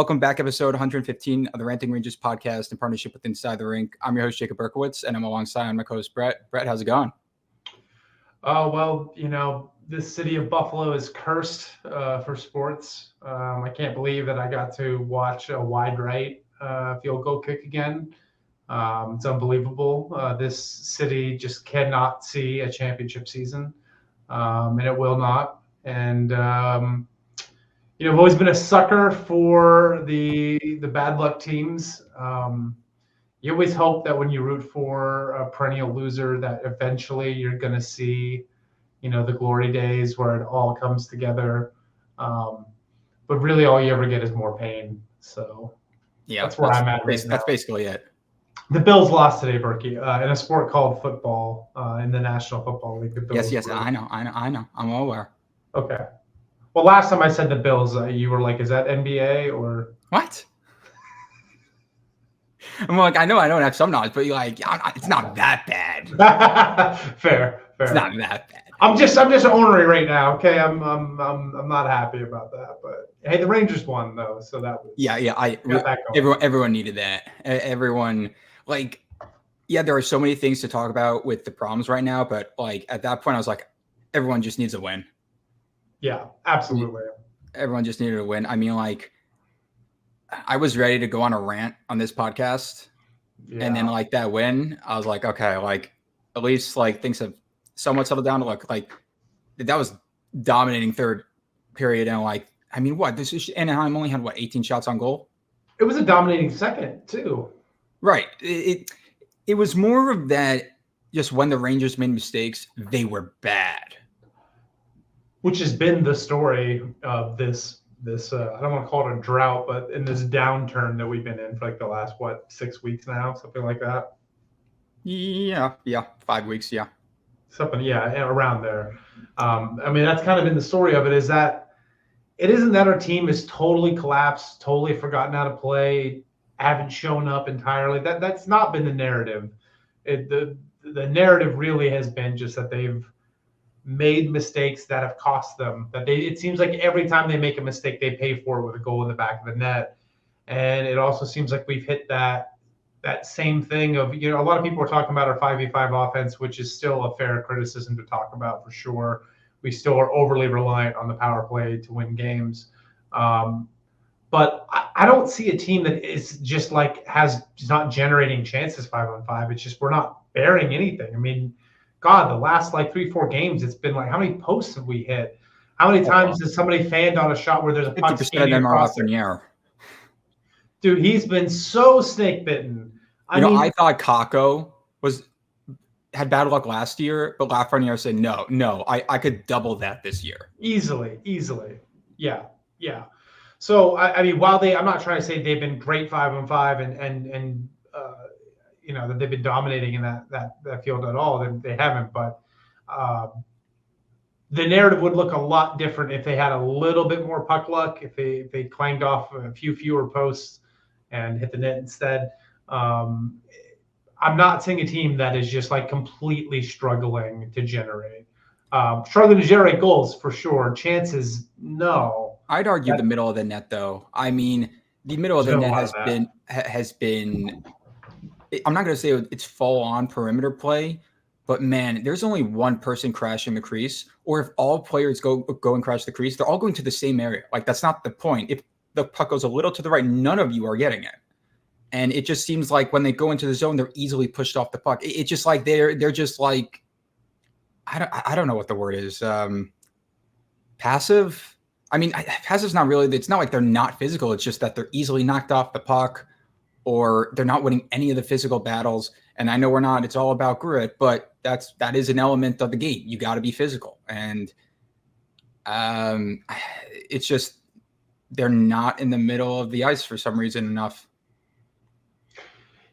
welcome back, episode 115 of the Ranting Rangers podcast in partnership with Inside the Rink. I'm your host, Jacob Berkowitz, and I'm alongside my co-host, Brett. Brett, how's it going? Oh, well, this city of Buffalo is cursed for sports. I can't believe that I got to watch a wide right field goal kick again. It's unbelievable. This city just cannot see a championship season, and it will not. And I've always been a sucker for the bad luck teams. You always hope that when you root for a perennial loser, that eventually you're going to see, the glory days where it all comes together. But really, all you ever get is more pain. So yeah, that's where I'm at right now. That's basically it. The Bills lost today, Berkey, in a sport called football, in the National Football League. The Bills Yes, I know. I'm all aware. Okay. Well, last time I said the Bills, you were like, is that NBA or what? I'm like, I know I don't have some knowledge, but you're like, it's not that bad. Fair. It's not that bad. I'm just ornery right now. Okay, I'm not happy about that, but hey, the Rangers won though, so that was Everyone needed that. Everyone there are so many things to talk about with the problems right now, but at that point, I was like, everyone just needs a win. Yeah, absolutely. Everyone just needed a win. I mean, I was ready to go on a rant on this podcast, and then that win, I was like, okay, at least things have somewhat settled down to look that was dominating third period, and what this is Anaheim only had 18 shots on goal. It was a dominating second too. Right. It was more of that. Just when the Rangers made mistakes, they were bad. Which has been the story of this I don't want to call it a drought, but in this downturn that we've been in for the last 6 weeks now, something like that. Yeah, 5 weeks, yeah. Something, around there. That's kind of been the story of it, is that it isn't that our team is totally collapsed, totally forgotten how to play, haven't shown up entirely. That's not been the narrative. The narrative really has been just that they've made mistakes that have cost them. It seems like every time they make a mistake, they pay for it with a goal in the back of the net. And it also seems like we've hit that same thing of, a lot of people are talking about our 5v5 offense, which is still a fair criticism to talk about for sure. We still are overly reliant on the power play to win games. But I don't see a team that is just has not generating chances 5-on-5. It's just we're not bearing anything. God, the last 3-4 games, it's been how many posts have we hit? How many times has somebody fanned on a shot where there's a puck 50% of them are off in the air? Dude, he's been so snake bitten. I thought Kakko had bad luck last year, but Lafreniere said no, I could double that this year. Easily. Yeah. So while I'm not trying to say they've been great 5-on-5 and that they've been dominating in that field at all. They haven't, but the narrative would look a lot different if they had a little bit more puck luck, if they clanged off a few fewer posts and hit the net instead. I'm not seeing a team that is just completely struggling to generate. Struggling to generate goals for sure. Chances, no. I'd argue the middle of the net, though. The middle of the net has been. I'm not going to say it's full-on perimeter play, but man, there's only one person crashing the crease. Or if all players go and crash the crease, they're all going to the same area. That's not the point. If the puck goes a little to the right, none of you are getting it. And it just seems like when they go into the zone, they're easily pushed off the puck. It's just they're just I don't know what the word is. Passive. Passive's not really. It's not like they're not physical. It's just that they're easily knocked off the puck, or they're not winning any of the physical battles. And I know we're not. It's all about grit, but that is an element of the game. You got to be physical, and it's just they're not in the middle of the ice for some reason enough.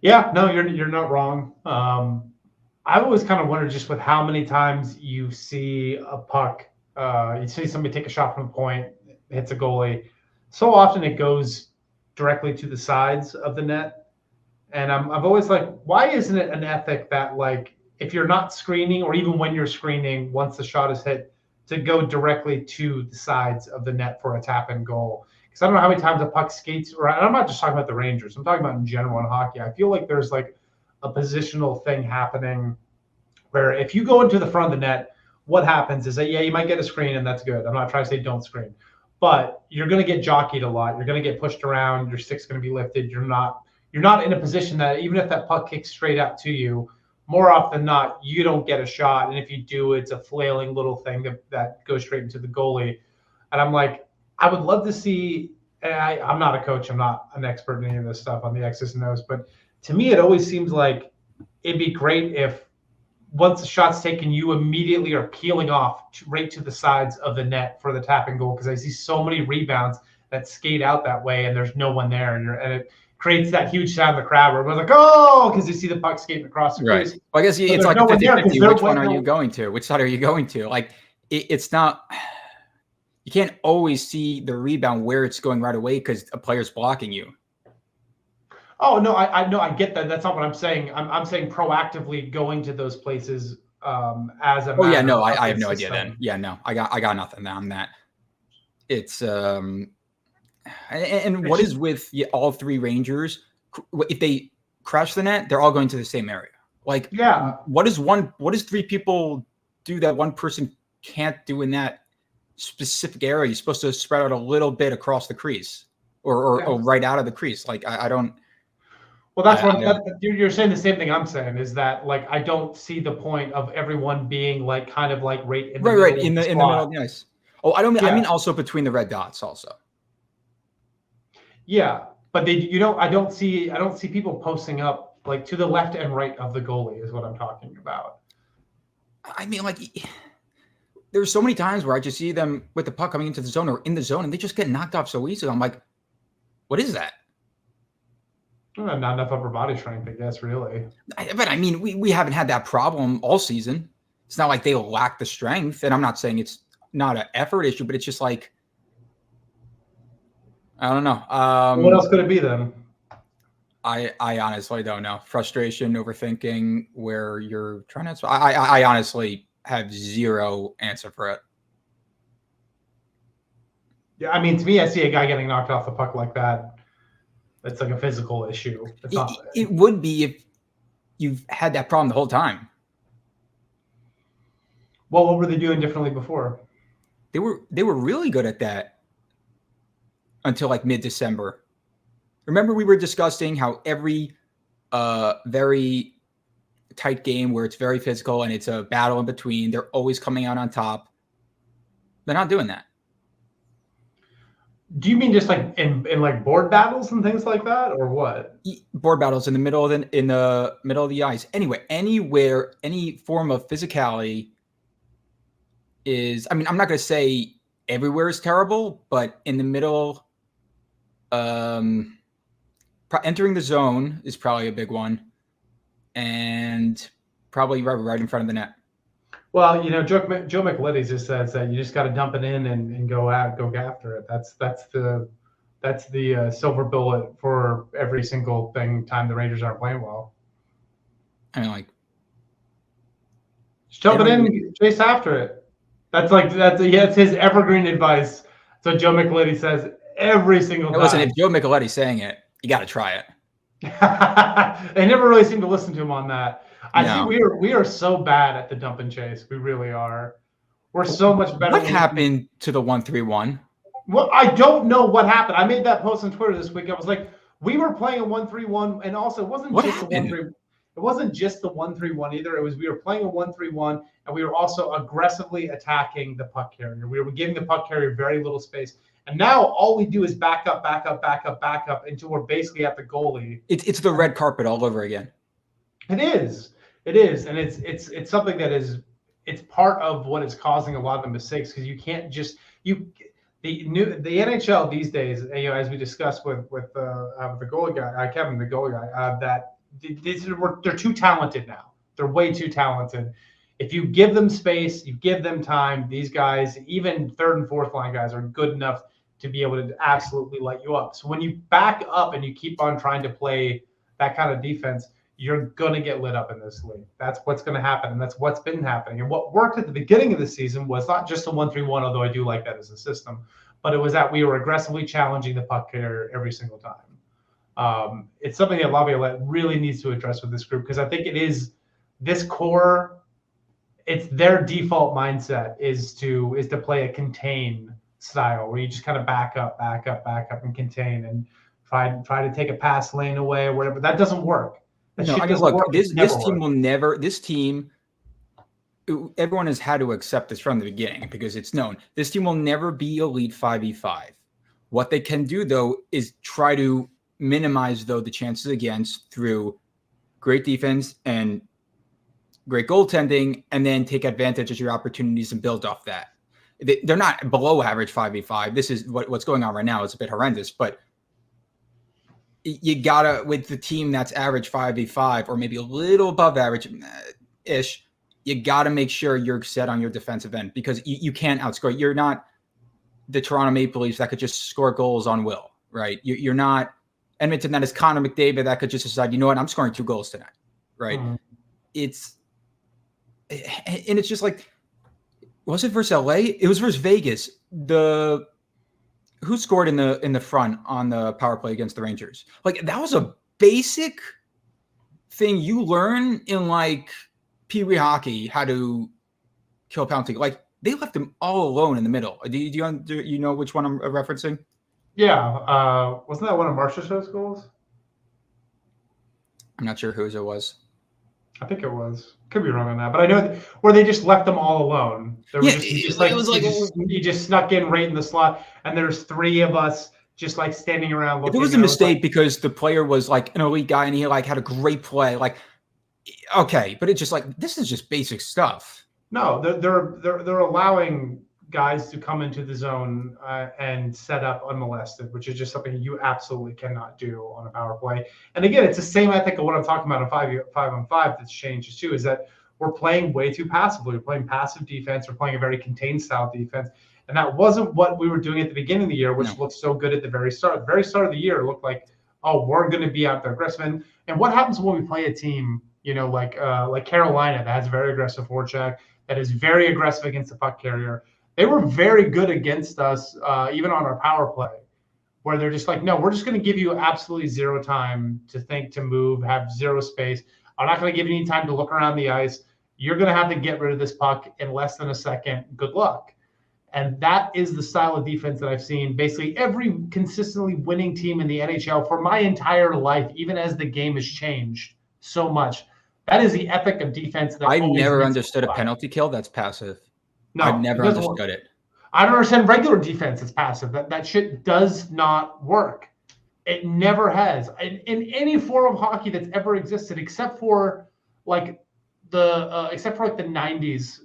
Yeah, no, you're not wrong. I've always kind of wondered just with how many times you see a puck, you see somebody take a shot from the point, hits a goalie. So often it goes directly to the sides of the net. And I've always why isn't it an ethic that if you're not screening, or even when you're screening, once the shot is hit, to go directly to the sides of the net for a tap and goal? because I don't know how many times a puck skates around. And I'm not just talking about the Rangers. I'm talking about in general in hockey. I feel like there's like a positional thing happening where if you go into the front of the net, what happens is that, yeah, you might get a screen, and that's good. I'm not trying to say don't screen. But you're going to get jockeyed a lot. You're going to get pushed around. Your stick's going to be lifted. You're not in a position that even if that puck kicks straight up to you, more often than not, you don't get a shot. And if you do, it's a flailing little thing that goes straight into the goalie. And I'm like, I would love to see, and I'm not a coach. I'm not an expert in any of this stuff on the X's and O's. But to me, it always seems like it'd be great if once the shot's taken, you immediately are peeling off right to the sides of the net for the tap and goal, because I see so many rebounds that skate out that way and there's no one there, and it creates that huge sound in the crowd where everyone's like, oh, because you see the puck skating across the crease. Right. Well, I guess it's like a 50-50. Which one are you going to? Which side are you going to? Like, it's not – you can't always see the rebound where it's going right away because a player's blocking you. Oh, no, I know. I get that. That's not what I'm saying. I'm saying proactively going to those places as a – Oh, yeah, no, I have no idea then. Yeah, no, I got nothing on that. It's and what is with all three Rangers? If they crash the net, they're all going to the same area. Like, yeah, what does three people do that one person can't do in that specific area? You're supposed to spread out a little bit across the crease or right out of the crease. Like, I don't. Well, that's what you're saying. The same thing I'm saying is that, like, I don't see the point of everyone being like kind of like right in the middle in the middle of the ice. Oh, I don't mean. I mean also between the red dots also. Yeah, but I don't see people posting up like to the left and right of the goalie is what I'm talking about. I mean, like, there's so many times where I just see them with the puck coming into the zone or in the zone, and they just get knocked off so easily. I'm like, what is that? Not enough upper body strength, I guess, really. But I mean, we haven't had that problem all season. It's not like they lack the strength, and I'm not saying it's not an effort issue, but it's just like, I don't know. What else could it be then? I honestly don't know. Frustration, overthinking, where you're trying to. I honestly have zero answer for it. Yeah, I mean, to me, I see a guy getting knocked off the puck like that. It's like a physical issue. It would be if you've had that problem the whole time. Well, what were they doing differently before? They were really good at that until like mid-December. Remember, we were discussing how every very tight game where it's very physical and it's a battle in between, they're always coming out on top. They're not doing that. Do you mean just like in like board battles and things like that, or what? Board battles in the middle of the ice. Anyway, anywhere, any form of physicality is. I mean, I'm not going to say everywhere is terrible, but in the middle, entering the zone is probably a big one, and probably right in front of the net. Well, you know, Joe McLitty just says that you just got to dump it in and go after it. That's the silver bullet for every single time the Rangers aren't playing well. I mean, like, just dump it in, chase after it. It's his evergreen advice. So Joe McLitty says every single time. Listen, if Joe McLitty's saying it, you got to try it. They never really seem to listen to him on that. I think we are so bad at the dump and chase. We really are. We're so much better. What happened to the 1-3-1? Well, I don't know what happened. I made that post on Twitter this week. I was like, we were playing a 1-3-1, and also it wasn't just the 1-3. It wasn't just the 1-3-1 either. It was we were playing a 1-3-1, and we were also aggressively attacking the puck carrier. We were giving the puck carrier very little space. And now all we do is back up until we're basically at the goalie. It's the red carpet all over again. It is, and it's something that it's part of what is causing a lot of the mistakes, because you can't just the NHL these days. You know, as we discussed with the goalie guy, Kevin, the goalie guy, that they're too talented now. They're way too talented. If you give them space, you give them time, these guys, even third and fourth line guys, are good enough to be able to absolutely light you up. So when you back up and you keep on trying to play that kind of defense, you're going to get lit up in this league. That's what's going to happen, and that's what's been happening. And what worked at the beginning of the season was not just the 1-3-1, although I do like that as a system, but it was that we were aggressively challenging the puck carrier every single time. It's something that Laviolette really needs to address with this group, because I think it is this core. It's their default mindset is to play a contain style where you just kind of back up, and contain and try to take a pass lane away or whatever. That doesn't work. No, I mean, look, this team will never. This team, everyone has had to accept this from the beginning because it's known. This team will never be elite 5v5. What they can do, though, is try to minimize, though, the chances against through great defense and great goaltending, and then take advantage of your opportunities and build off that. They're not below average 5v5. This is what's going on right now. It's a bit horrendous, but you gotta, with the team that's average 5v5 or maybe a little above average-ish, you gotta make sure you're set on your defensive end, because you can't outscore. You're not the Toronto Maple Leafs that could just score goals on will, right? You're not Edmonton that is Connor McDavid that could just decide, you know what, I'm scoring 2 goals tonight, right? Mm-hmm. It's just like, was it versus LA? It was versus Vegas. Who scored in the front on the power play against the Rangers? Like, that was a basic thing you learn in like Pee Wee hockey, how to kill a penalty. Like, they left him all alone in the middle. Do you know which one I'm referencing? Yeah, wasn't that one of Marchessault's goals? I'm not sure whose it was. I think it was. Could be wrong on that, but I know where they just left them all alone. You just snuck in right in the slot, and there's 3 of us just like standing around looking. It was a mistake because the player was like an elite guy and he like had a great play. Like, okay, but it's just like, this is just basic stuff. No, they're allowing guys to come into the zone and set up unmolested, which is just something you absolutely cannot do on a power play. And again, it's the same ethic of what I'm talking about in 5-on-5 that's changed too, is that we're playing way too passively. We're playing passive defense. We're playing a very contained style defense. And that wasn't what we were doing at the beginning of the year, which looked so good at the very start. The very start of the year looked like, oh, we're going to be out there aggressive. And what happens when we play a team, like Carolina, that has a very aggressive forecheck, that is very aggressive against the puck carrier? They were very good against us, even on our power play, where they're just like, no, we're just going to give you absolutely zero time to think, to move, have zero space. I'm not going to give you any time to look around the ice. You're going to have to get rid of this puck in less than a second. Good luck. And that is the style of defense that I've seen basically every consistently winning team in the NHL for my entire life, even as the game has changed so much. That is the ethic of defense. That I've never understood a penalty kill that's passive. No, I've never understood it. I don't understand regular defense that's passive. That shit does not work. It never has in any form of hockey that's ever existed, except for like the 90s,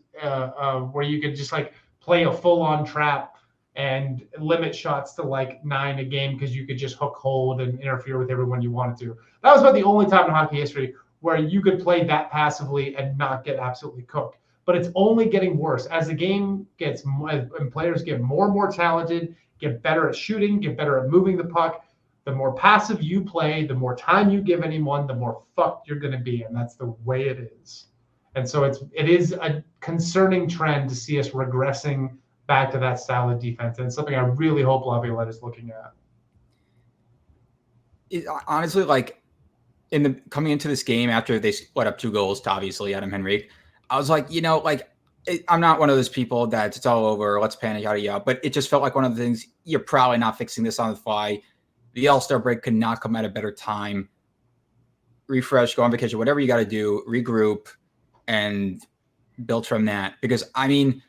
where you could just like play a full-on trap and limit shots to like 9 a game because you could just hook, hold, and interfere with everyone you wanted to. That was about the only time in hockey history where you could play that passively and not get absolutely cooked. But it's only getting worse as the game gets more, and players get more and more talented, get better at shooting, get better at moving the puck. The more passive you play, the more time you give anyone, the more fucked you're going to be, and that's the way it is. And so it is a concerning trend to see us regressing back to that style of defense, and it's something I really hope Laviolette is looking at. Honestly, like coming into this game after they split up 2 goals to obviously Adam Henrique, I was like, I'm not one of those people that it's all over, let's panic, yada, yada. But it just felt like one of the things, you're probably not fixing this on the fly. The All-Star break could not come at a better time. Refresh, go on vacation, whatever you got to do, regroup, and build from that. Because, I mean,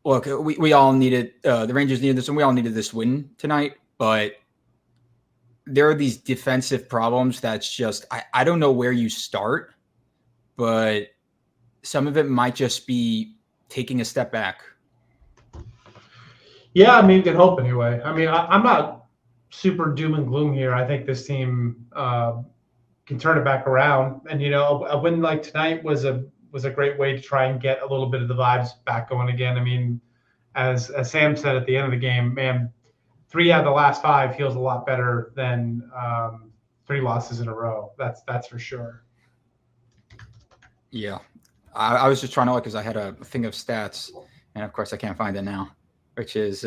look, we all needed, the Rangers needed this, and we all needed this win tonight. But there are these defensive problems that's just, I don't know where you start, but some of it might just be taking a step back. Yeah, I mean, you can hope anyway. I mean, I'm not super doom and gloom here. I think this team can turn it back around. And, a win like tonight was a great way to try and get a little bit of the vibes back going again. I mean, as Sam said at the end of the game, man, 3 out of the last 5 feels a lot better than 3 losses in a row. That's for sure. Yeah. I was just trying to look because I had a thing of stats, and of course I can't find it now, which is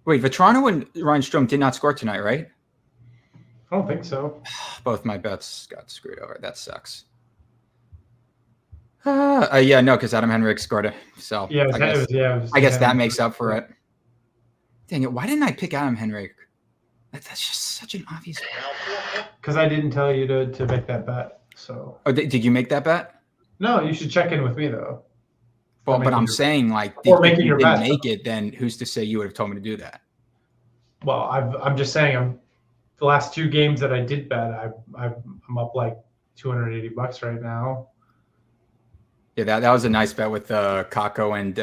Wait, Vetrano and Reinstrom did not score tonight, right? I don't think so. Both my bets got screwed over. That sucks. Yeah, no, because Adam Henrik scored it. So Yeah, I guess that makes up for it. Dang it! Why didn't I pick Adam Henrik? That's just such an obvious. Because I didn't tell you to make that bet. So. Oh, did you make that bet? No, you should check in with me though. Well, but I'm saying like, if you didn't make it, then who's to say you would have told me to do that? Well, I'm just saying, the last 2 games that I did bet, I'm up like $280 right now. Yeah, that was a nice bet with Kako and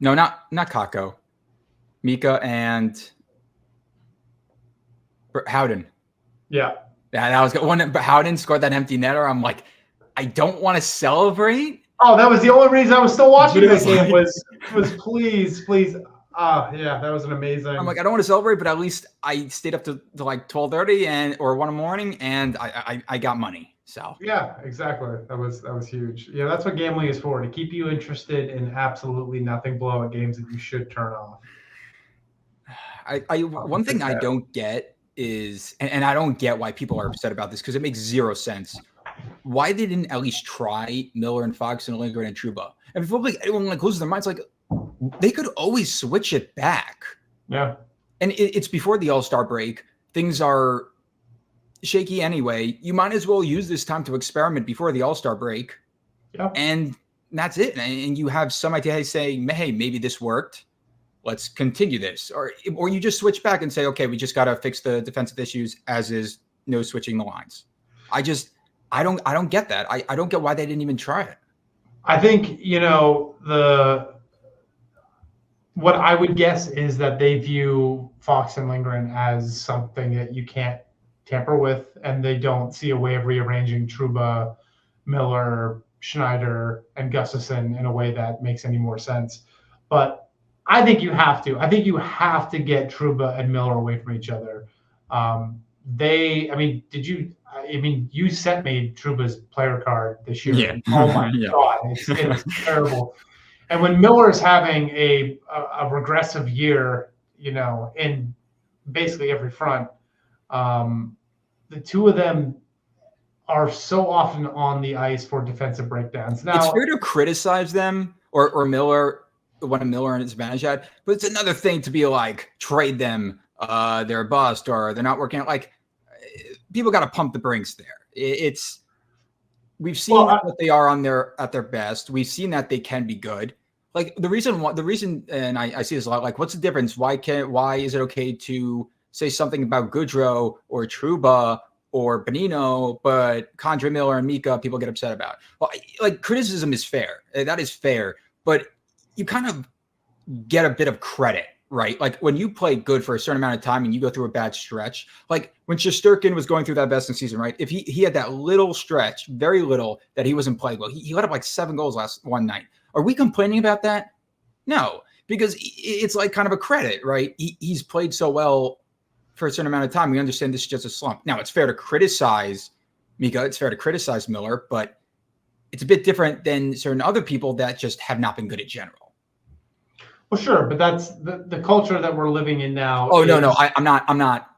no, not Kako, Mika and Howden. Yeah, that was good. When Howden scored that empty netter, I'm like, I don't want to celebrate. Oh, that was the only reason I was still watching this game. Was please. Yeah, that was an amazing. I'm like, I don't want to celebrate, but at least I stayed up to like 12:30 or 1 in the morning, and I got money. So yeah, exactly. That was huge. Yeah, that's what gambling is for, to keep you interested in absolutely nothing below at games that you should turn off. One thing I don't get is, and I don't get why people are upset about this, because it makes zero sense. Why they didn't at least try Miller and Fox and Lindgren and Trouba? And before like anyone like loses their minds, like they could always switch it back. Yeah. And it's before the All-Star break. Things are shaky anyway. You might as well use this time to experiment before the All-Star break. Yeah. And that's it. And you have some idea saying, hey, maybe this worked. Let's continue this. Or you just switch back and say, okay, we just got to fix the defensive issues, as is no switching the lines. I don't get that. I don't get why they didn't even try it. I think, what I would guess is that they view Fox and Lindgren as something that you can't tamper with, and they don't see a way of rearranging Trouba, Miller, Schneider, and Gustafsson in a way that makes any more sense. But I think you have to. I think you have to get Trouba and Miller away from each other. You sent me Trouba's player card this year. Yeah. Oh my God, it's terrible. And when Miller's having a regressive year, in basically every front, the two of them are so often on the ice for defensive breakdowns. Now, it's fair to criticize them or Miller, one of Miller and his advantage at, but it's another thing to be like, trade them, they're a bust or they're not working out. Like, people got to pump the brakes there. We've seen what they are at their best. We've seen that they can be good. Like the reason, and I see this a lot. Like, what's the difference? Why is it okay to say something about Goodrow or Trouba or Bonino, but Condre Miller and Mika, people get upset about? Well, like, criticism is fair. That is fair, but you kind of get a bit of credit, right? Like when you play good for a certain amount of time and you go through a bad stretch, like when Shesterkin was going through that best in season, right? If he had that little stretch, very little, that he wasn't playing well, he let up like 7 goals last one night. Are we complaining about that? No, because it's like kind of a credit, right? He's played so well for a certain amount of time. We understand this is just a slump. Now, it's fair to criticize Mika. It's fair to criticize Miller, but it's a bit different than certain other people that just have not been good at general. Well, sure, but that's the culture that we're living in now. Oh, no, I'm not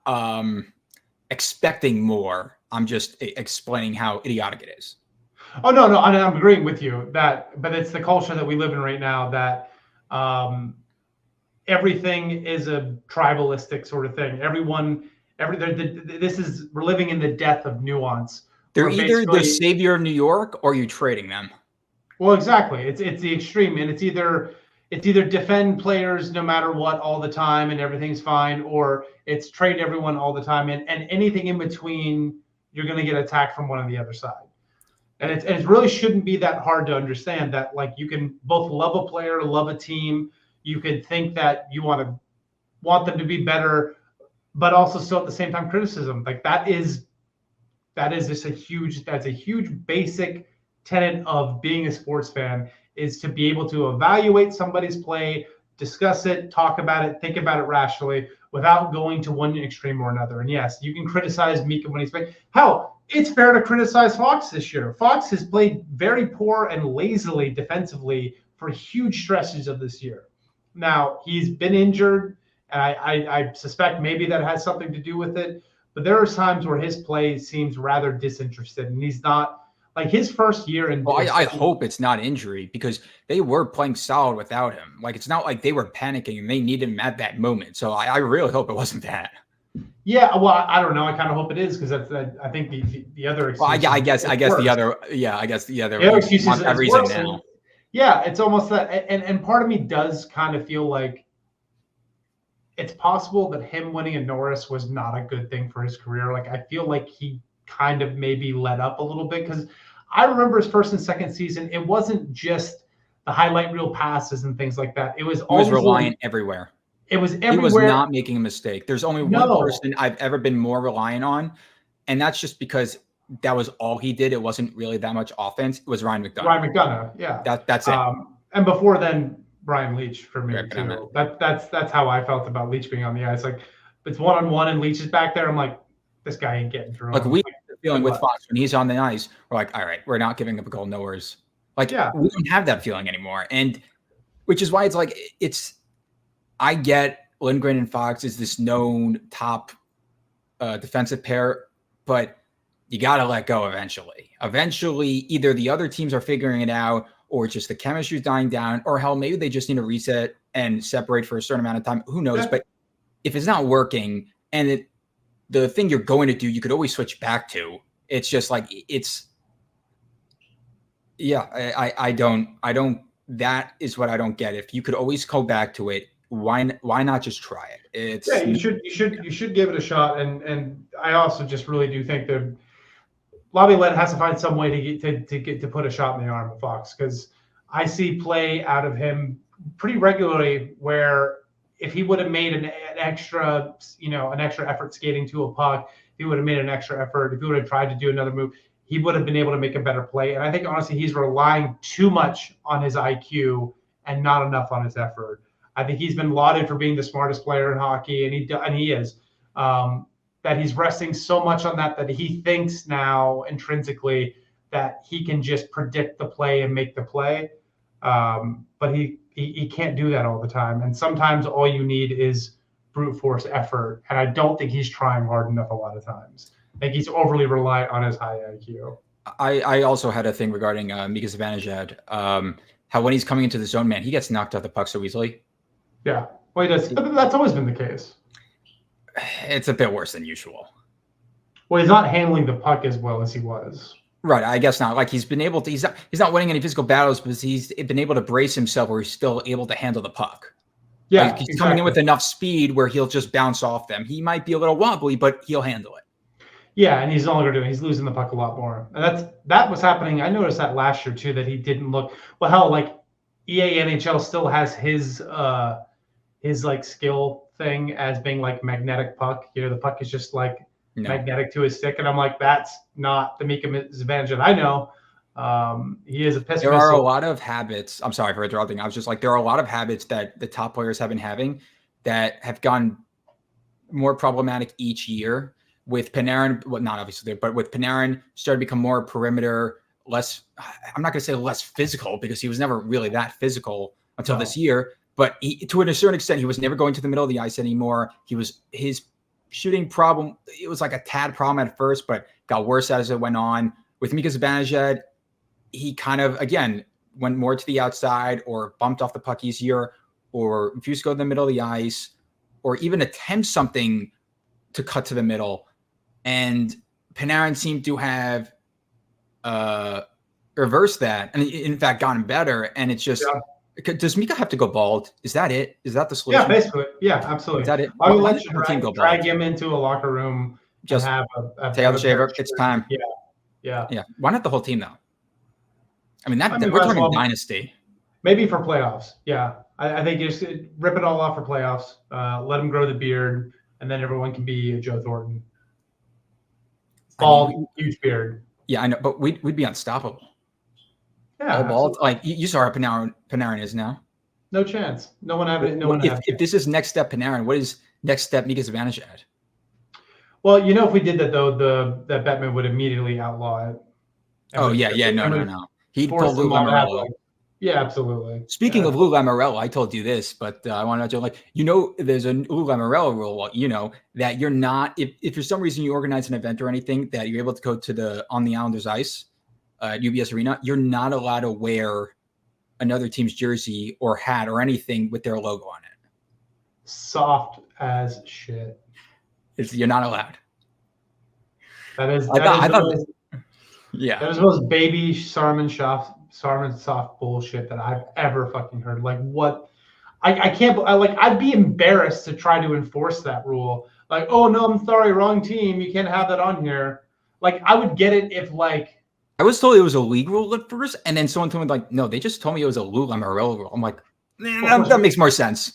expecting more. I'm just explaining how idiotic it is. Oh, no, I'm agreeing with you but it's the culture that we live in right now that everything is a tribalistic sort of thing. We're living in the death of nuance. They're either the savior of New York or you're trading them. Well, exactly. It's the extreme, and it's either defend players no matter what all the time and everything's fine, or it's trade everyone all the time, and anything in between, you're going to get attacked from one on the other side. And it really shouldn't be that hard to understand that, like, you can both love a player, love a team. You could think that you want them to be better, but also still at the same time criticism. Like that's a huge basic tenet of being a sports fan, is to be able to evaluate somebody's play, discuss it, talk about it, think about it rationally without going to one extreme or another. And yes, you can criticize Mika when he's playing. Hell, it's fair to criticize Fox this year. Fox has played very poor and lazily defensively for huge stretches of this year. Now, he's been injured. And I suspect maybe that has something to do with it. But there are times where his play seems rather disinterested, and he's not like his first year in. Well, I hope it's not injury, because they were playing solid without him. Like, it's not like they were panicking and they needed him at that moment. So I really hope it wasn't that. Yeah, well, I don't know. I kind of hope it is, because I think the other excuse. Well, I guess the other. Yeah, I guess the other excuse is reason now. Yeah, it's almost that, and part of me does kind of feel like it's possible that him winning a Norris was not a good thing for his career. Like, I feel like he kind of maybe let up a little bit, because I remember his first and second season, it wasn't just the highlight reel passes and things like that. He was reliant everywhere. It was everywhere. He was not making a mistake. There's only one person I've ever been more reliant on, and that's just because that was all he did. It wasn't really that much offense. It was Ryan McDonough. Yeah. That's it. And before then, Brian Leach for me too. That's how I felt about Leach being on the ice. Like, if it's 1-on-1 and Leach is back there, I'm like, this guy ain't getting through. Like, we have the feeling with Fox when he's on the ice, we're like, all right, we're not giving up a goal, no worries. Like, we don't have that feeling anymore, and which is why it's like I get Lindgren and Fox is this known top defensive pair, but you got to let go eventually. Eventually, either the other teams are figuring it out, or just the chemistry's dying down, or hell, maybe they just need to reset and separate for a certain amount of time. Who knows? But if it's not working, and the thing you're going to do, you could always switch back to. It's just like I don't. That is what I don't get. If you could always go back to it, why not just try it? You should give it a shot. And I also just really do think that Laviolette has to find some way to put a shot in the arm of Fox, because I see play out of him pretty regularly where if he would have made an extra effort skating to a puck, if he would have made an extra effort, if he would have tried to do another move, he would have been able to make a better play. And I think, honestly, he's relying too much on his IQ and not enough on his effort. I think he's been lauded for being the smartest player in hockey, and he is. That he's resting so much on that he thinks now intrinsically that he can just predict the play and make the play. But he can't do that all the time. And sometimes all you need is brute force effort. And I don't think he's trying hard enough a lot of times. I think he's overly reliant on his high IQ. I also had a thing regarding Mika Zibanejad. How when he's coming into the zone, man, he gets knocked out the puck so easily. Yeah. Well, he does. But that's always been the case. It's a bit worse than usual. Well, he's not handling the puck as well as he was. Right, I guess not. Like, he's been able to. He's not winning any physical battles, but he's been able to brace himself where he's still able to handle the puck. Yeah, like, he's coming in with enough speed where he'll just bounce off them. He might be a little wobbly, but he'll handle it. Yeah, and he's no longer doing. He's losing the puck a lot more, and that was happening. I noticed that last year too. That he didn't look well. Hell, like EA NHL still has his like skill thing as being like magnetic puck. You know, the puck is just like magnetic to his stick, and I'm like, that's not the Mika Zibanejad I know. He is a piss. There are a lot of habits. I'm sorry for interrupting. I was just like, there are a lot of habits that the top players have been having that have gone more problematic each year. With Panarin, well, not obviously, but with Panarin, started to become more perimeter, less. I'm not going to say less physical, because he was never really that physical until this year. But to a certain extent, he was never going to the middle of the ice anymore. His shooting problem, it was like a tad problem at first, but got worse as it went on. With Mika Zibanejad, he kind of, again, went more to the outside or bumped off the puck easier or refused to go to the middle of the ice or even attempt something to cut to the middle. And Panarin seemed to have reversed that and, in fact, gotten better. And it's just... Yeah. Does Mika have to go bald? Is that it? Is that the solution? Yeah, basically. Yeah, absolutely. Is that it? I would let you drag him into a locker room, just have tail shaver. It's time. Yeah. Why not the whole team though? I mean, we're talking dynasty. Maybe for playoffs. Yeah, I think you just rip it all off for playoffs. Let him grow the beard, and then everyone can be a Joe Thornton. Bald, huge beard. Yeah, I know, but we'd be unstoppable. Yeah, bald. Like you saw how Panarin is now. No chance. No one have it. If this is next step Panarin, what is next step Mika Zibanejad? Well, if we did that though, that Bettman would immediately outlaw it. No. He'd pull Lou Camarillo. Yeah, absolutely. Speaking of Lou Lamoriello, I told you this, but I want to know, like, there's a Lou Lamoriello rule, that you're not, if for some reason you organize an event or anything, that you're able to go to on the Islanders ice at UBS Arena, you're not allowed to wear another team's jersey or hat or anything with their logo on it. Soft as shit. You're not allowed. That is the most baby Sarman soft bullshit that I've ever fucking heard. Like, what? I can't. I'd be embarrassed to try to enforce that rule. Like, oh no, I'm sorry, wrong team. You can't have that on here. Like, I would get it if I was told it was a league rule at first, and then someone told me like, no, they just told me it was a Lou Lamoriello rule. I'm like, that makes more sense.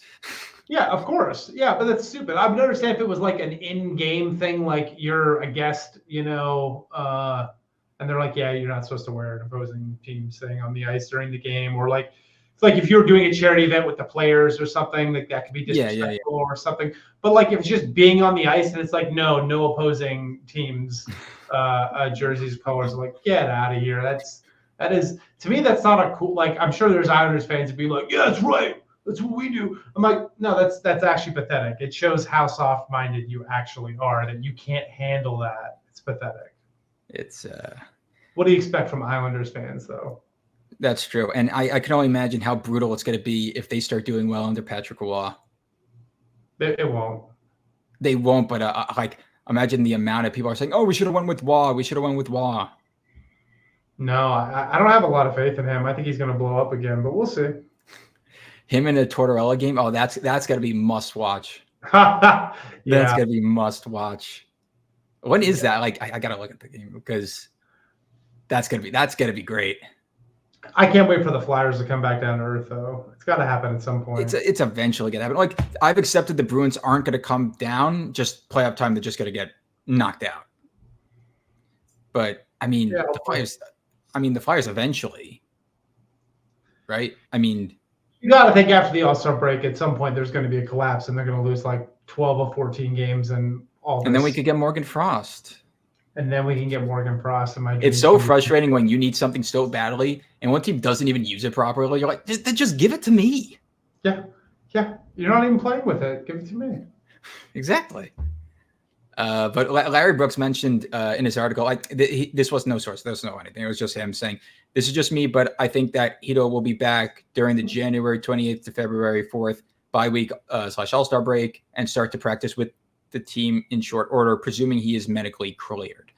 Yeah, of course. Yeah, but that's stupid. I would understand if it was like an in-game thing, like you're a guest, and they're like, yeah, you're not supposed to wear an opposing team's thing on the ice during the game, or like it's like if you're doing a charity event with the players or something, like that could be disrespectful or something. But like if it's just being on the ice and it's like no opposing teams jerseys, colors, like get out of here. That is to me that's not a cool. Like I'm sure there's Islanders fans would be like, yeah, that's right. That's what we do. I'm like, no, that's actually pathetic. It shows how soft-minded you actually are, that you can't handle that. It's pathetic. It's what do you expect from Islanders fans, though? That's true. And I can only imagine how brutal it's going to be if they start doing well under Patrick Roy. It won't. They won't, but like imagine the amount of people are saying, oh, we should have won with Roy. We should have won with Roy. No, I don't have a lot of faith in him. I think he's going to blow up again, but we'll see. Him in a Tortorella game, oh, that's got to be must watch. That's got to be must watch. When is that? Like, I got to look at the game because that's gonna be great. I can't wait for the Flyers to come back down to earth, though. It's got to happen at some point. It's eventually gonna happen. Like I've accepted the Bruins aren't gonna come down. Just playoff time, they're just gonna get knocked out. But I mean, the Flyers. I mean, the Flyers eventually, right? I mean, you got to think after the All-Star break, at some point there's going to be a collapse, and they're going to lose like 12 or 14 games, and all. And then we could get Morgan Frost. And then we can get Morgan Frost. It's so frustrating when you need something so badly, and one team doesn't even use it properly. You're like, just give it to me. Yeah. You're not even playing with it. Give it to me. Exactly. But Larry Brooks mentioned in his article, like this was no source. There was no anything. It was just him saying, this is just me, but I think that Chytil will be back during the January 28th to February 4th bye week / All-Star break and start to practice with the team in short order, presuming he is medically cleared.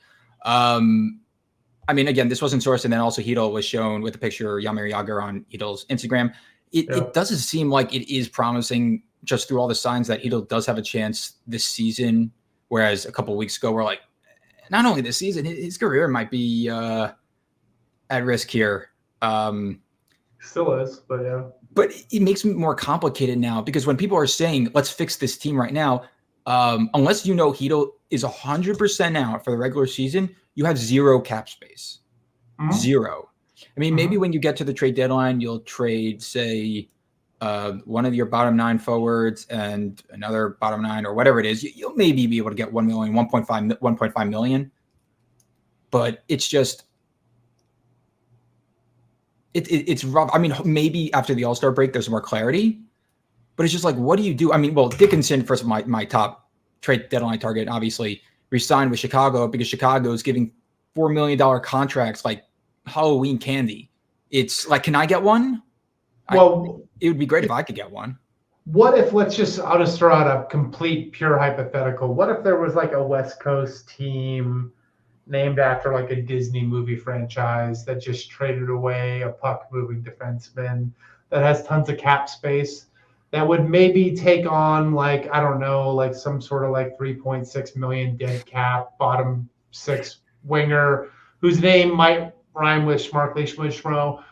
I mean, again, this wasn't sourced, and then also Chytil was shown with a picture of Jaromir Jagr on Chytil's Instagram. It doesn't seem like it is promising just through all the signs that Chytil does have a chance this season. Whereas a couple of weeks ago, we're like, not only this season, his career might be at risk here. Still is, but yeah. But it makes it more complicated now because when people are saying, let's fix this team right now, unless you know Chytil is 100% out for the regular season, you have zero cap space. Mm-hmm. Zero. I mean, maybe when you get to the trade deadline, you'll trade, say, one of your bottom 9 forwards and another bottom 9 or whatever it is, you'll maybe be able to get 1 million, 1.5 million. But it's just, it's rough. I mean, maybe after the All-Star break, there's more clarity, but it's just like, what do you do? I mean, well, Dickinson, first of my top trade deadline target, obviously re-signed with Chicago because Chicago is giving $4 million contracts like Halloween candy. It's like, can I get one? Well, it would be great if I could get one. What if, I'll just throw out a complete pure hypothetical. What if there was like a West Coast team named after like a Disney movie franchise that just traded away a puck moving defenseman that has tons of cap space that would maybe take on like, I don't know, like some sort of like 3.6 million dead cap bottom 6 winger whose name might rhyme with Schmarkly Schmo.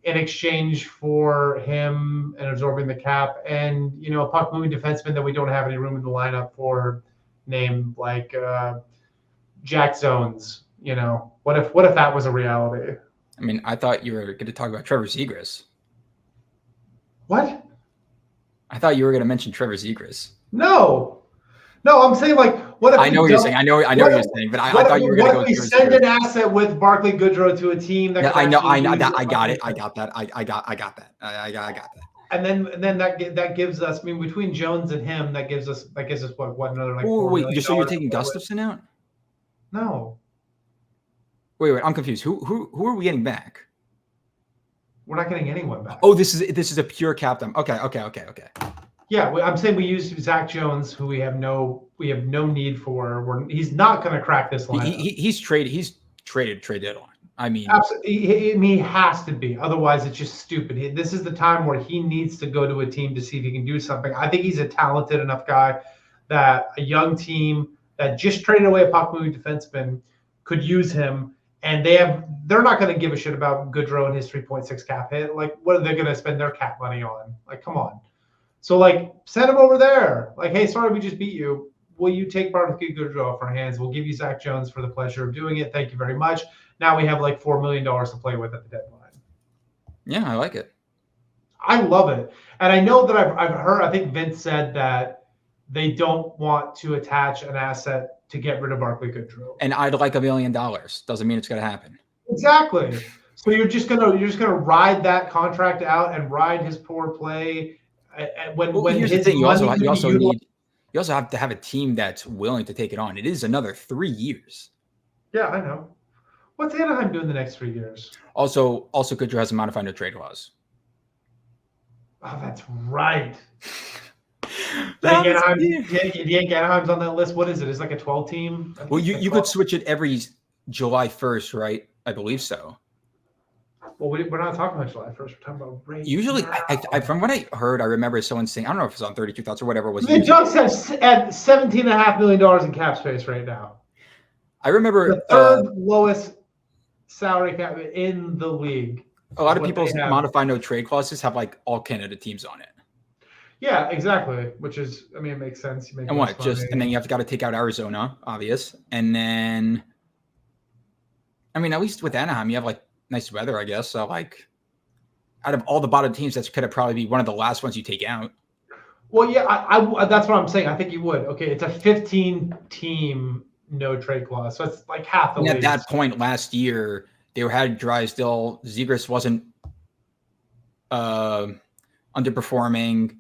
In exchange for him and absorbing the cap and, a puck moving defenseman that we don't have any room in the lineup for, named like Jack Zones. What if that was a reality? I mean, I thought you were going to talk about Trevor Zegras. What? I thought you were going to mention Trevor Zegras. No. No, I'm saying like, what if I know what you're saying. I know what you're saying, but I thought you were going to go. What if we send an asset with Barclay Goodrow to a team that? Yeah, I know that. I got it. I got that. I got that. I got that. And then that gives us. I mean, between Jones and him, that gives us what another like. Ooh, wait, so you're taking Gustafson out? No. Wait, I'm confused. Who are we getting back? We're not getting anyone back. Oh, this is a pure captain. Okay. Yeah, I'm saying we use Zach Jones, who we have no need for. He's not going to crack this lineup. He's traded trade deadline. I mean, absolutely, he has to be. Otherwise, it's just stupid. This is the time where he needs to go to a team to see if he can do something. I think he's a talented enough guy that a young team that just traded away a puck-moving defenseman could use him. And they're not going to give a shit about Goodrow and his 3.6 cap hit. Like, what are they going to spend their cap money on? Like, come on. So, like, send him over there. Like, hey, sorry, we just beat you. Will you take Barclay Goodrow off our hands? We'll give you Zach Jones for the pleasure of doing it. Thank you very much. Now we have like $4 million to play with at the deadline. Yeah, I like it. I love it. And I know that I've heard, I think Vince said that they don't want to attach an asset to get rid of Barclay Goodrow. And I'd like $1 million. Doesn't mean it's going to happen. Exactly. So you're just gonna ride that contract out and ride his poor play. When here's the thing, you also have to have a team that's willing to take it on. It is another 3 years. Yeah, I know. What's Anaheim doing the next 3 years? Also, Goodrow has a modified no trade clause. Oh, that's right. Anaheim's on that list. What is it? It's like a 12 team. Well, you could switch it every July 1st, right? I believe so. Well, we're not talking about July 1st. We're talking about right usually. now. From what I heard, I remember someone saying, I don't know if it's on 32 Thoughts or whatever it was. The Ducks have at $17.5 million in cap space right now. I remember the third lowest salary cap in the league. A lot of people's modified no trade clauses have like all Canada teams on it. Yeah, exactly. Which is, I mean, it makes sense. You make and what? Just and then you have got to take out Arizona, obvious, and then, I mean, at least with Anaheim, you have like nice weather, I guess. So like, out of all the bottom teams, that could probably be one of the last ones you take out. Well, yeah, I that's what I'm saying. I think you would. Okay, it's a 15-team no trade clause, so it's like half the league. At that point last year, they had Drysdale. Zegras wasn't underperforming.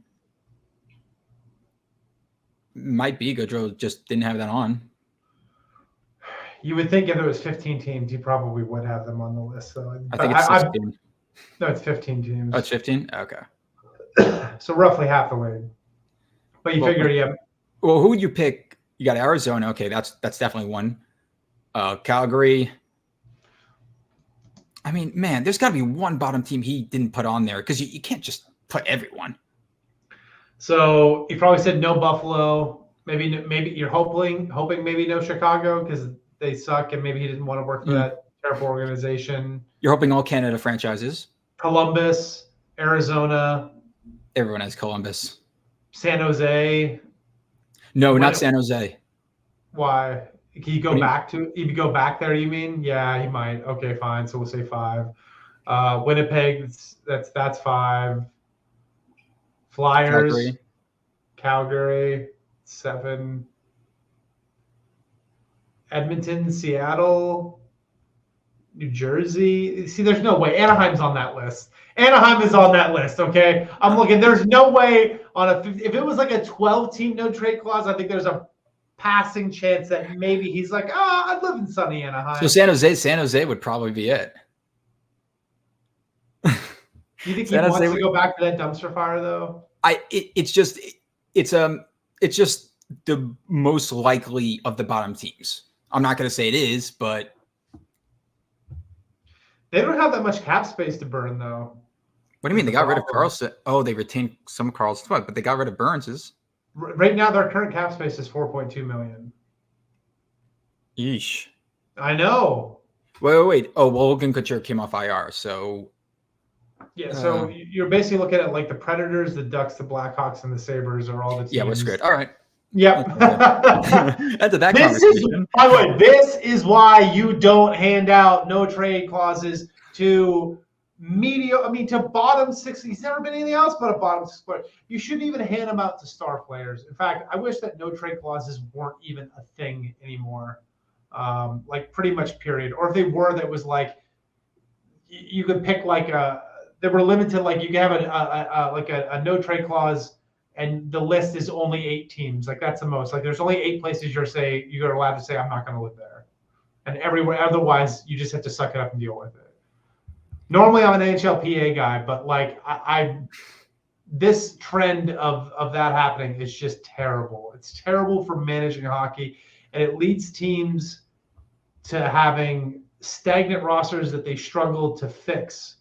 Might be Goodrow just didn't have that on. You would think if it was 15 teams, you probably would have them on the list. So I think it's 16. No, it's 15 teams. Oh, it's 15? Okay. So roughly half the league. But you figure, yeah. Well, who would you pick? You got Arizona. Okay, that's definitely one. Calgary. I mean, man, there's got to be one bottom team he didn't put on there because you can't just put everyone. So you probably said no Buffalo. Maybe you're hoping maybe no Chicago because they suck and maybe he didn't want to work for that terrible organization. You're hoping all Canada franchises. Columbus, Arizona. Everyone has Columbus. San Jose. No, not San Jose. Why? Can you go back to? If you go back there, you mean? Yeah, he might. Okay, fine. So we'll say 5. Winnipeg. That's 5. Flyers. Calgary. 7. Edmonton, Seattle, New Jersey. See, there's no way Anaheim's on that list. Anaheim is on that list. Okay, I'm looking. There's no way if it was like a 12-team no trade clause. I think there's a passing chance that maybe he's like, I'd live in sunny Anaheim. So San Jose would probably be it. Do you think he wants to go back to that dumpster fire though? It's just the most likely of the bottom teams. I'm not going to say it is, but they don't have that much cap space to burn though. What do you mean? They got rid of Carlson. Oh, they retained some Carlson, but they got rid of Burns's. Right now, their current cap space is $4.2 million. Yeesh. I know. Wait. Oh, well, Logan Couture came off IR, so. Yeah, so you're basically looking at like the Predators, the Ducks, the Blackhawks, and the Sabres are all the teams. Yeah, we're screwed. All right. Yep. That's a back conversation. By the way, this is why you don't hand out no trade clauses to mediocre. I mean, to bottom six, he's never been anything else but a bottom six player. You shouldn't even hand him out to star players. In fact, I wish that no trade clauses weren't even a thing anymore. Like pretty much period. Or if they were, that was like you could pick like they were limited. Like you could have a no trade clause, and the list is only 8 teams. Like that's the most. Like there's only 8 places you're allowed to say I'm not going to live there, and everywhere otherwise you just have to suck it up and deal with it. Normally I'm an NHLPA guy, but like this trend of that happening is just terrible. It's terrible for managing hockey, and it leads teams to having stagnant rosters that they struggle to fix.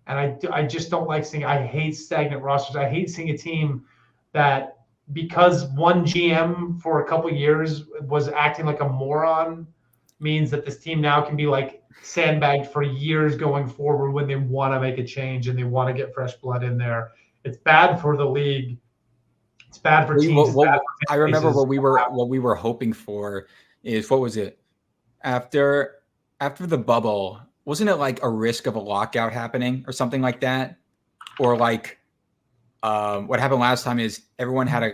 And I just don't like seeing. I hate stagnant rosters. I hate seeing a team that because one GM for a couple years was acting like a moron means that this team now can be like sandbagged for years going forward when they want to make a change and they want to get fresh blood in there. It's bad for the league. It's bad for teams. I remember what we were hoping for is, what was it? After the bubble, wasn't it like a risk of a lockout happening or something like that? Or like what happened last time is everyone had a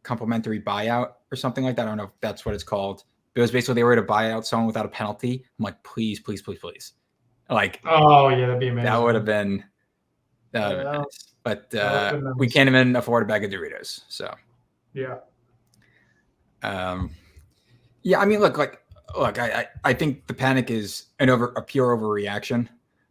complimentary buyout or something like that. I don't know if that's what it's called. It was basically they were to buy out someone without a penalty. I'm like, please, please, please, please. Like, oh yeah, that'd be amazing. That would have been nice. But we can't even afford a bag of Doritos. So yeah. Yeah, I mean, look, I think the panic is a pure overreaction.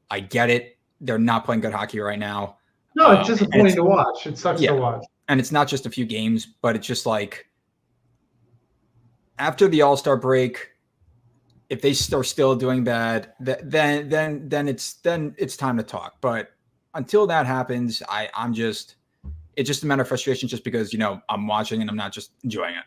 I get it. They're not playing good hockey right now. No, it's disappointing to watch. It sucks to watch. And it's not just a few games, but it's just like after the All-Star break, if they are still doing bad, then it's time to talk. But until that happens, it's just a matter of frustration, just because I'm watching and I'm not just enjoying it.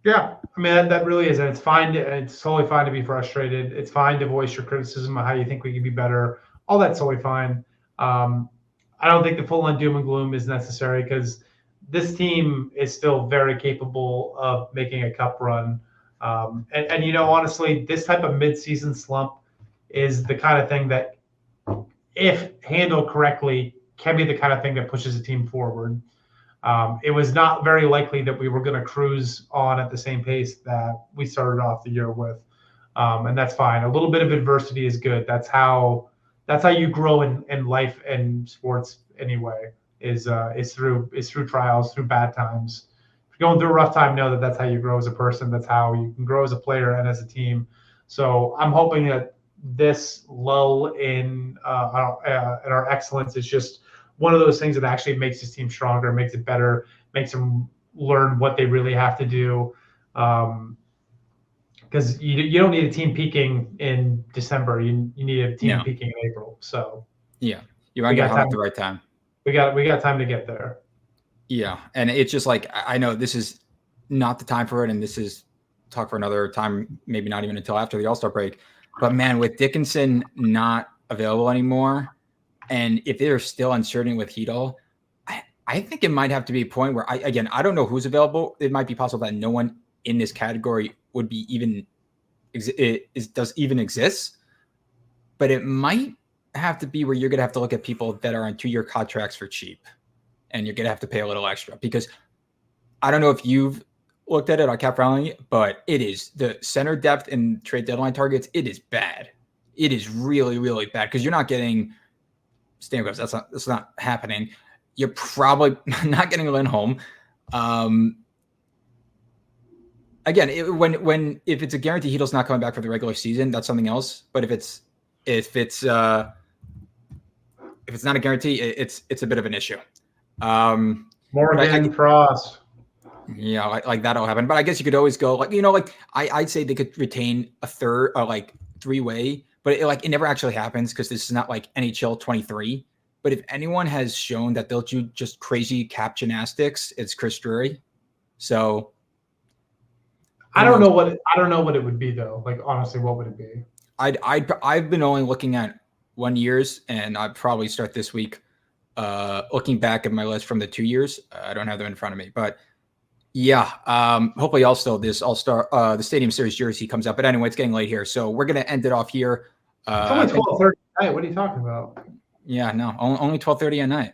Yeah, I mean that really is, and it's fine. It's totally fine to be frustrated. It's fine to voice your criticism of how you think we can be better. All that's totally fine. I don't think the full-on doom and gloom is necessary because this team is still very capable of making a cup run. And honestly, this type of mid-season slump is the kind of thing that, if handled correctly, can be the kind of thing that pushes a team forward. It was not very likely that we were going to cruise on at the same pace that we started off the year with, and that's fine. A little bit of adversity is good. That's how you grow in life and sports anyway. Is through trials, through bad times. If you're going through a rough time, know that that's how you grow as a person. That's how you can grow as a player and as a team. So I'm hoping that this lull in our excellence is just one of those things that actually makes this team stronger, makes it better, makes them learn what they really have to do. Because you don't need a team peaking in December. You need a team peaking in April. So yeah, you want to get home at the right time. We got time to get there. Yeah, and it's just like, I know this is not the time for it, and this is talk for another time, maybe not even until after the All-Star break. But man, with Dickinson not available anymore, and if there's still uncertainty with Chytil, I think it might have to be a point where I don't know who's available. It might be possible that no one in this category would be does even exist, but it might have to be where you're going to have to look at people that are on 2-year contracts for cheap, and you're going to have to pay a little extra, because I don't know if you've looked at it on Cap Friendly, but it is the center depth and trade deadline targets. It is bad. It is really, really bad, because you're not getting Stamkos. That's not happening. You're probably not getting Lindholm. Again, if it's a guarantee Chytil's not coming back for the regular season, that's something else. But if it's not a guarantee, it's a bit of an issue. Morgan Frost. Yeah, like that'll happen. But I guess you could always go I'd say they could retain a third, like 3-way, but it never actually happens because this is not like NHL 23. But if anyone has shown that they'll do just crazy cap gymnastics, it's Chris Drury. So I don't know what it would be though. Like honestly, what would it be? I've been only looking at 1 year's, and I'd probably start this week looking back at my list from the 2 years. I don't have them in front of me, but yeah, hopefully also this All-Star the Stadium Series jersey comes up. But anyway, it's getting late here, so we're gonna end it off here. It's only 12:30. Hey, what are you talking about? Yeah, no, only 12:30 at night.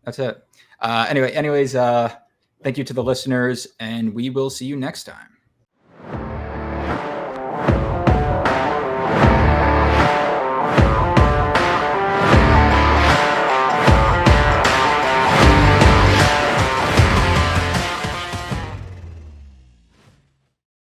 That's it. Anyways, thank you to the listeners, and we will see you next time.